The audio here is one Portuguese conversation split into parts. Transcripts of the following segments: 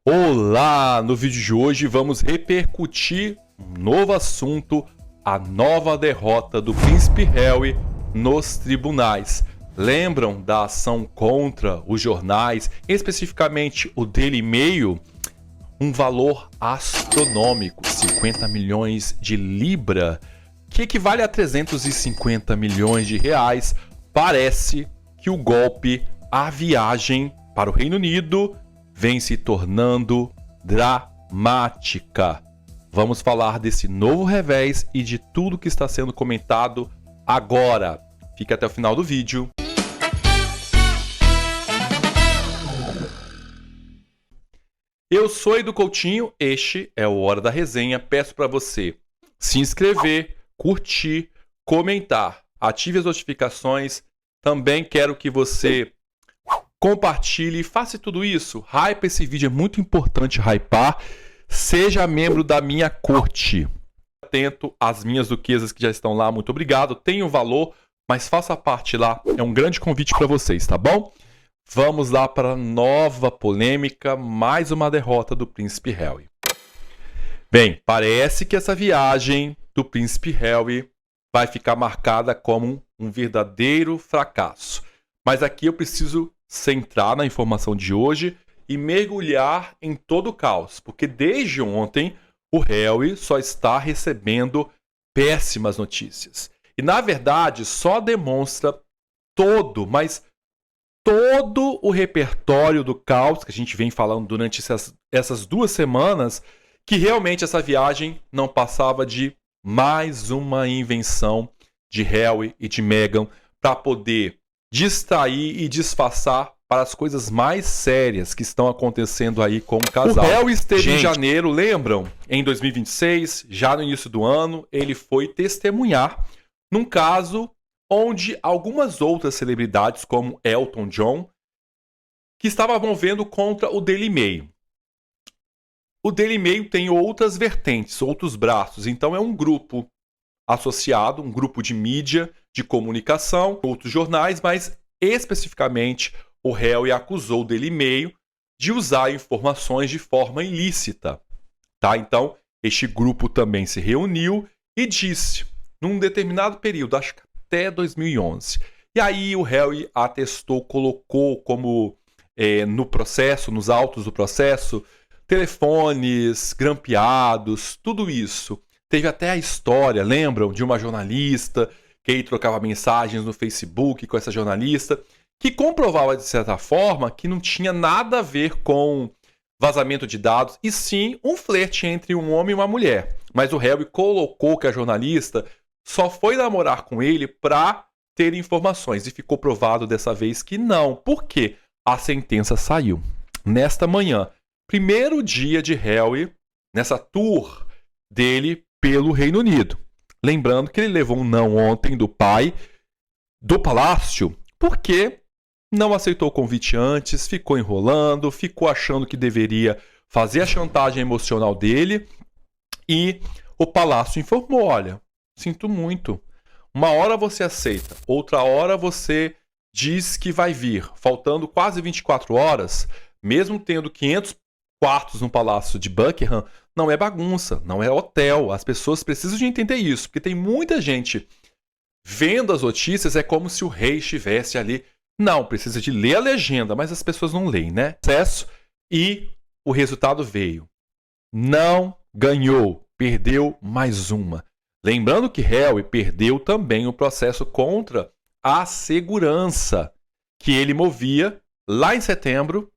Olá! No vídeo de hoje vamos repercutir um novo assunto, a nova derrota do Príncipe Harry nos tribunais. Lembram da ação contra os jornais, especificamente o Daily Mail? Um valor astronômico, 50 milhões de libra, que equivale a 350 milhões de reais. Parece que o golpe, a viagem para o Reino Unido, vem se tornando dramática. Vamos falar desse novo revés e de tudo que está sendo comentado agora. Fique até o final do vídeo. Eu sou Edu Coutinho, este é o Hora da Resenha. Peço para você se inscrever, curtir, comentar, ative as notificações. Também quero que você compartilhe, faça tudo isso. Hype esse vídeo, é muito importante hypar. Seja membro da minha corte. Atento às minhas duquesas que já estão lá, muito obrigado. Tem um valor, mas faça parte lá. É um grande convite para vocês, tá bom? Vamos lá para a nova polêmica, mais uma derrota do Príncipe Harry. Bem, parece que essa viagem do Príncipe Harry vai ficar marcada como um verdadeiro fracasso. Mas aqui eu preciso centrar na informação de hoje e mergulhar em todo o caos, porque desde ontem o Harry só está recebendo péssimas notícias. E na verdade só demonstra todo o repertório do caos que a gente vem falando durante essas 2 semanas, que realmente essa viagem não passava de mais uma invenção de Harry e de Meghan para poder distrair e disfarçar para as coisas mais sérias que estão acontecendo aí com o casal. O Harry esteve em janeiro, lembram? Em 2026, já no início do ano, ele foi testemunhar num caso onde algumas outras celebridades, como Elton John, que estavam movendo contra o Daily Mail. O Daily Mail tem outras vertentes, outros braços, então é um grupo associado, um grupo de mídia, de comunicação, outros jornais, mas especificamente o Harry acusou o Daily Mail de usar informações de forma ilícita. Tá? Então, este grupo também se reuniu e disse, num determinado período, acho que até 2011. E aí o Harry atestou, colocou como no processo, nos autos do processo, telefones grampeados, tudo isso. Teve até a história, lembram, de uma jornalista que aí trocava mensagens no Facebook com essa jornalista, que comprovava, de certa forma, que não tinha nada a ver com vazamento de dados, e sim um flerte entre um homem e uma mulher. Mas o Harry colocou que a jornalista só foi namorar com ele para ter informações, e ficou provado dessa vez que não. Por quê? A sentença saiu nesta manhã. Primeiro dia de Harry nessa tour dele pelo Reino Unido. Lembrando que ele levou um não ontem do pai do palácio, porque não aceitou o convite antes, ficou enrolando, ficou achando que deveria fazer a chantagem emocional dele, e o palácio informou, olha, sinto muito, uma hora você aceita, outra hora você diz que vai vir, faltando quase 24 horas, mesmo tendo 500 quartos no palácio de Buckingham, não é bagunça, não é hotel. As pessoas precisam de entender isso, porque tem muita gente vendo as notícias, é como se o rei estivesse ali. Não, precisa de ler a legenda, mas as pessoas não leem, né? Processo, e o resultado veio. Não ganhou, perdeu mais uma. Lembrando que Harry perdeu também o processo contra a segurança que ele movia lá em setembro,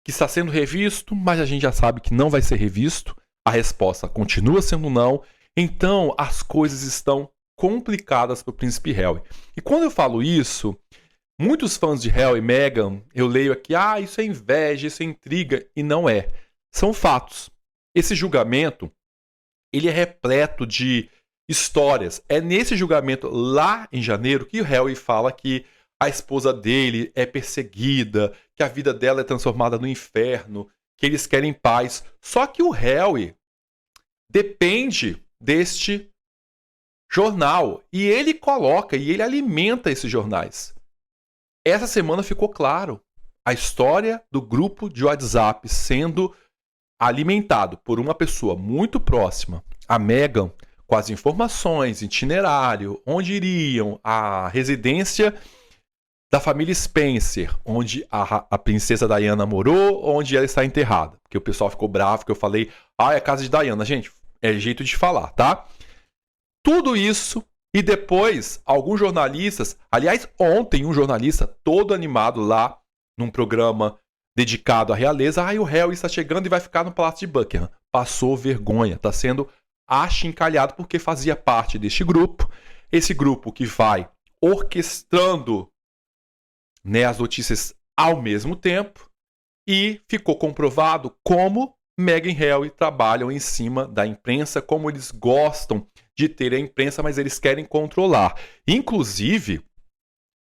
que está sendo revisto, mas a gente já sabe que não vai ser revisto. A resposta continua sendo não. Então, as coisas estão complicadas para o Príncipe Harry. E quando eu falo isso, muitos fãs de Harry e Meghan, eu leio aqui, isso é inveja, isso é intriga, e não é. São fatos. Esse julgamento, ele é repleto de histórias. É nesse julgamento lá em janeiro que o Harry fala que a esposa dele é perseguida, que a vida dela é transformada no inferno, que eles querem paz. Só que o Harry depende deste jornal. E ele coloca, e ele alimenta esses jornais. Essa semana ficou claro a história do grupo de WhatsApp sendo alimentado por uma pessoa muito próxima a Meghan, com as informações, itinerário, onde iriam, a residência da família Spencer, onde a princesa Diana morou, onde ela está enterrada. Porque o pessoal ficou bravo que eu falei, é a casa de Diana. Gente, é jeito de falar, tá? Tudo isso, e depois, alguns jornalistas, aliás, ontem um jornalista todo animado lá, num programa dedicado à realeza, o Harry está chegando e vai ficar no Palácio de Buckingham. Passou vergonha, está sendo achincalhado porque fazia parte deste grupo, esse grupo que vai orquestrando, né, as notícias ao mesmo tempo, e ficou comprovado como Meghan e Harry trabalham em cima da imprensa, como eles gostam de ter a imprensa, mas eles querem controlar. Inclusive,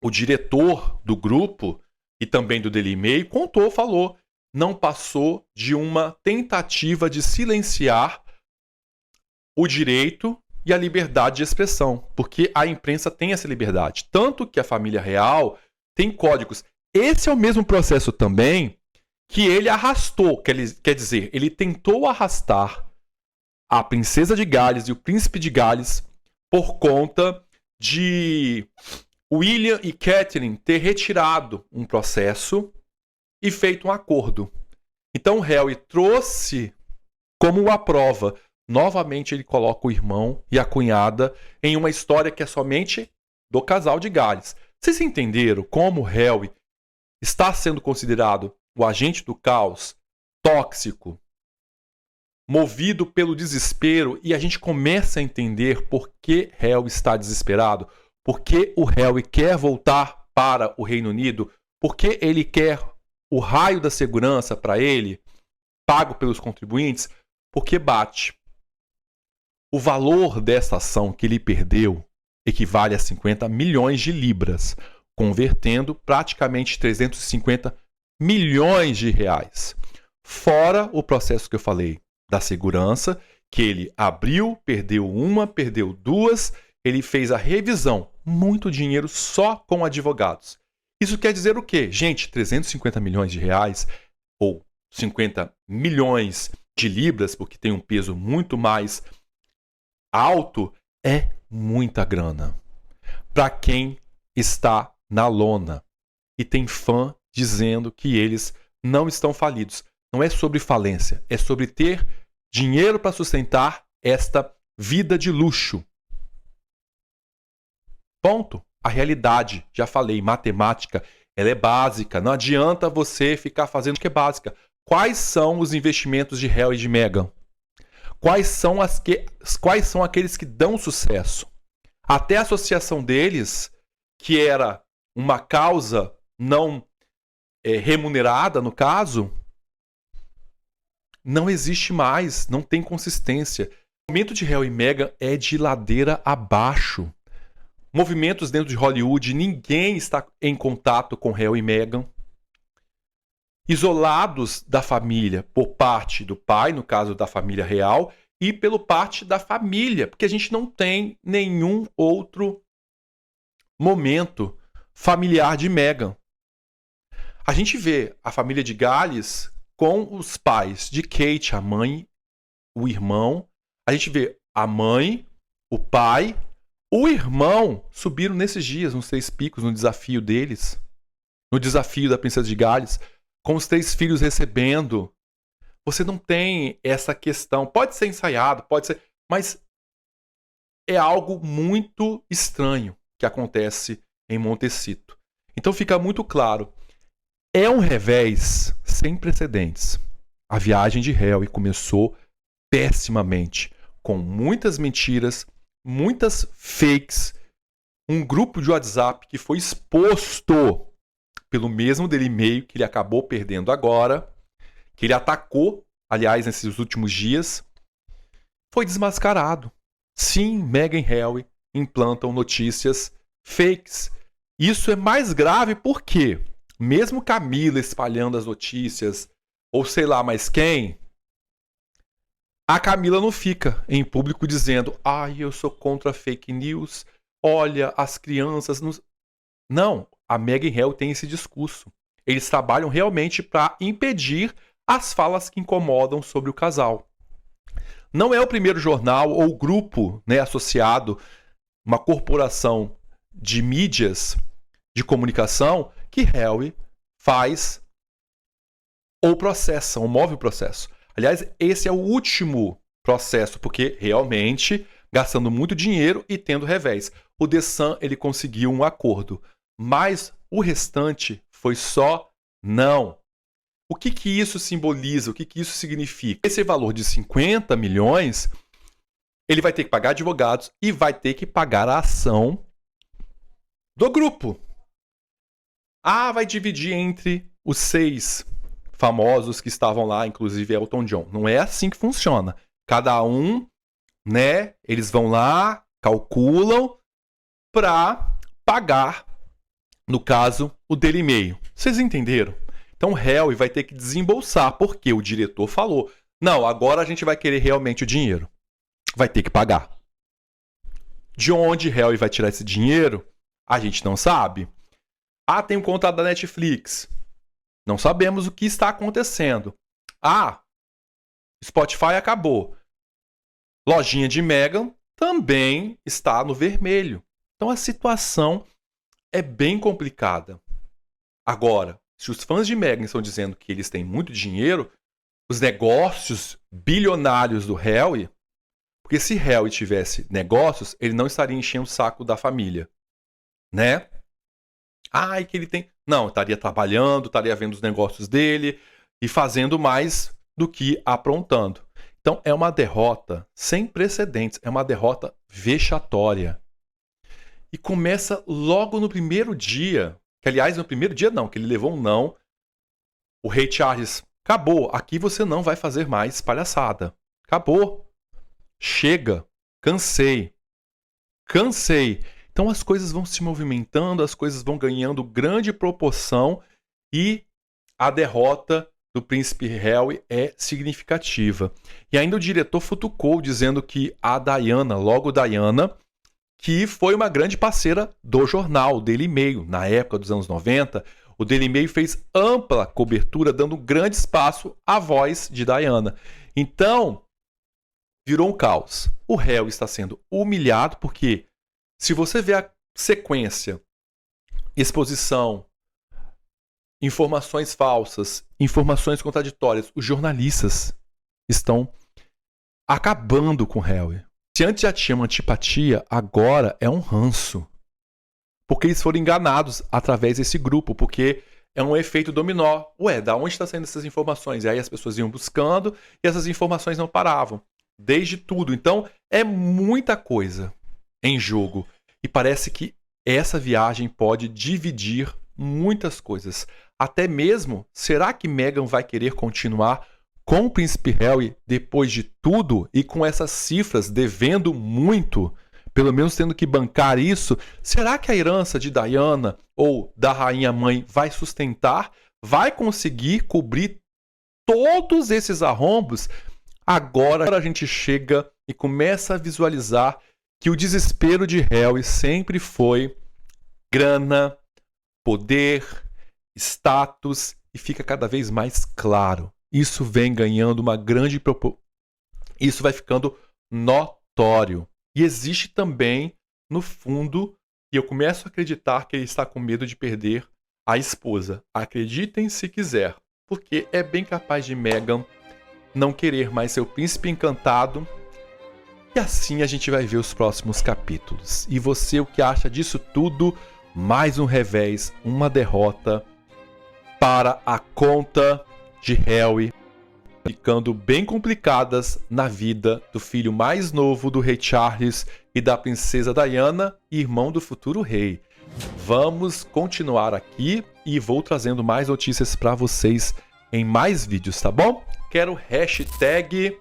o diretor do grupo e também do Daily Mail falou, não passou de uma tentativa de silenciar o direito e a liberdade de expressão, porque a imprensa tem essa liberdade. Tanto que a família real tem códigos. Esse é o mesmo processo também que ele arrastou, quer dizer, ele tentou arrastar a princesa de Gales e o príncipe de Gales por conta de William e Catherine ter retirado um processo e feito um acordo. Então o Harry trouxe como uma prova. Novamente ele coloca o irmão e a cunhada em uma história que é somente do casal de Gales. Vocês entenderam como o Harry está sendo considerado o agente do caos, tóxico, movido pelo desespero, e a gente começa a entender por que Harry está desesperado, por que o Harry quer voltar para o Reino Unido, por que ele quer o raio da segurança para ele, pago pelos contribuintes, porque bate. O valor dessa ação que ele perdeu equivale a 50 milhões de libras, convertendo praticamente 350 milhões de reais. Fora o processo que eu falei da segurança, que ele abriu, perdeu uma, perdeu duas, ele fez a revisão. Muito dinheiro só com advogados. Isso quer dizer o quê? Gente, 350 milhões de reais ou 50 milhões de libras, porque tem um peso muito mais alto, é muita grana para quem está na lona e tem fã dizendo que eles não estão falidos. Não é sobre falência, é sobre ter dinheiro para sustentar esta vida de luxo. Ponto. A realidade, já falei, matemática, ela é básica. Não adianta você ficar fazendo o que é básica. Quais são os investimentos de Harry e de Meghan? Quais são aqueles que dão sucesso? Até a associação deles, que era uma causa não remunerada, no caso, não existe mais, não tem consistência. O momento de Harry e Meghan é de ladeira abaixo. Movimentos dentro de Hollywood, ninguém está em contato com Harry e Meghan. Isolados da família por parte do pai, no caso da família real, e pelo parte da família, porque a gente não tem nenhum outro momento familiar de Meghan. A gente vê a família de Gales com os pais de Kate, a mãe, o irmão. A gente vê a mãe, o pai, o irmão subiram nesses dias nos 3 picos, no desafio deles, no desafio da princesa de Gales, com os 3 filhos recebendo. Você não tem essa questão. Pode ser ensaiado, pode ser, mas é algo muito estranho que acontece em Montecito. Então fica muito claro. É um revés sem precedentes. A viagem de Harry começou pessimamente, com muitas mentiras, muitas fakes, um grupo de WhatsApp que foi exposto pelo mesmo Daily Mail que ele acabou perdendo agora, que ele atacou, aliás, nesses últimos dias, foi desmascarado. Sim, Meghan e Harry implantam notícias fakes. Isso é mais grave porque, mesmo Camila espalhando as notícias, ou sei lá mais quem, a Camila não fica em público dizendo eu sou contra fake news, olha, as crianças... Não, a Meghan e Harry tem esse discurso. Eles trabalham realmente para impedir as falas que incomodam sobre o casal. Não é o primeiro jornal ou grupo, né, associado, uma corporação de mídias de comunicação que Harry faz ou processa, ou move o processo. Aliás, esse é o último processo, porque realmente gastando muito dinheiro e tendo revés. O The Sun, ele conseguiu um acordo, mas o restante foi só não. O que isso simboliza? O que isso significa? Esse valor de 50 milhões, ele vai ter que pagar advogados e vai ter que pagar a ação do grupo. Vai dividir entre os 6 famosos que estavam lá, inclusive Elton John. Não é assim que funciona. Cada um, né, eles vão lá, calculam para pagar, no caso, o Daily Mail. Vocês entenderam? Então, o Harry vai ter que desembolsar, porque o diretor falou, não, agora a gente vai querer realmente o dinheiro. Vai ter que pagar. De onde Harry vai tirar esse dinheiro? A gente não sabe. Tem um contrato da Netflix. Não sabemos o que está acontecendo. Spotify acabou. Lojinha de Meghan também está no vermelho. Então a situação é bem complicada. Agora, se os fãs de Meghan estão dizendo que eles têm muito dinheiro, os negócios bilionários do Harry, porque se Harry tivesse negócios, ele não estaria enchendo o saco da família, né? E que ele tem... Não, estaria trabalhando, estaria vendo os negócios dele e fazendo mais do que aprontando. Então é uma derrota sem precedentes, é uma derrota vexatória. E começa logo no primeiro dia, que aliás no primeiro dia não, que ele levou um não. O rei Charles, acabou, aqui você não vai fazer mais palhaçada. Acabou. Chega. Cansei. Então as coisas vão se movimentando, as coisas vão ganhando grande proporção e a derrota do príncipe Harry é significativa. E ainda o diretor futucou dizendo que a Diana, que foi uma grande parceira do jornal Daily Mail. Na época dos anos 90, o Daily Mail fez ampla cobertura, dando grande espaço à voz de Diana. Então, virou um caos. O Harry está sendo humilhado porque, se você vê a sequência, exposição, informações falsas, informações contraditórias, os jornalistas estão acabando com o Harry. Se antes já tinha uma antipatia, agora é um ranço. Porque eles foram enganados através desse grupo, porque é um efeito dominó. Da onde está saindo essas informações? E aí as pessoas iam buscando e essas informações não paravam. Desde tudo. Então, é muita coisa em jogo. E parece que essa viagem pode dividir muitas coisas. Até mesmo, será que Meghan vai querer continuar com o príncipe Harry depois de tudo e com essas cifras devendo muito, pelo menos tendo que bancar isso? Será que a herança de Diana ou da rainha mãe vai sustentar? Vai conseguir cobrir todos esses arrombos? Agora a gente chega e começa a visualizar que o desespero de Harry sempre foi grana, poder, status, e fica cada vez mais claro. Isso vem ganhando uma grande proporção. Isso vai ficando notório. E existe também, no fundo, e eu começo a acreditar que ele está com medo de perder a esposa. Acreditem se quiser, porque é bem capaz de Meghan não querer mais seu príncipe encantado. E assim a gente vai ver os próximos capítulos. E você, o que acha disso tudo? Mais um revés, uma derrota para a conta de Harry, ficando bem complicadas na vida do filho mais novo do rei Charles e da princesa Diana, irmão do futuro rei. Vamos continuar aqui e vou trazendo mais notícias para vocês em mais vídeos, tá bom? Quero hashtag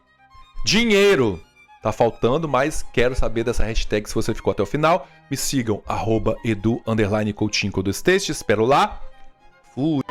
dinheiro. Tá faltando, mas quero saber dessa hashtag se você ficou até o final. Me sigam, @edu_coutinho, espero lá. Fui.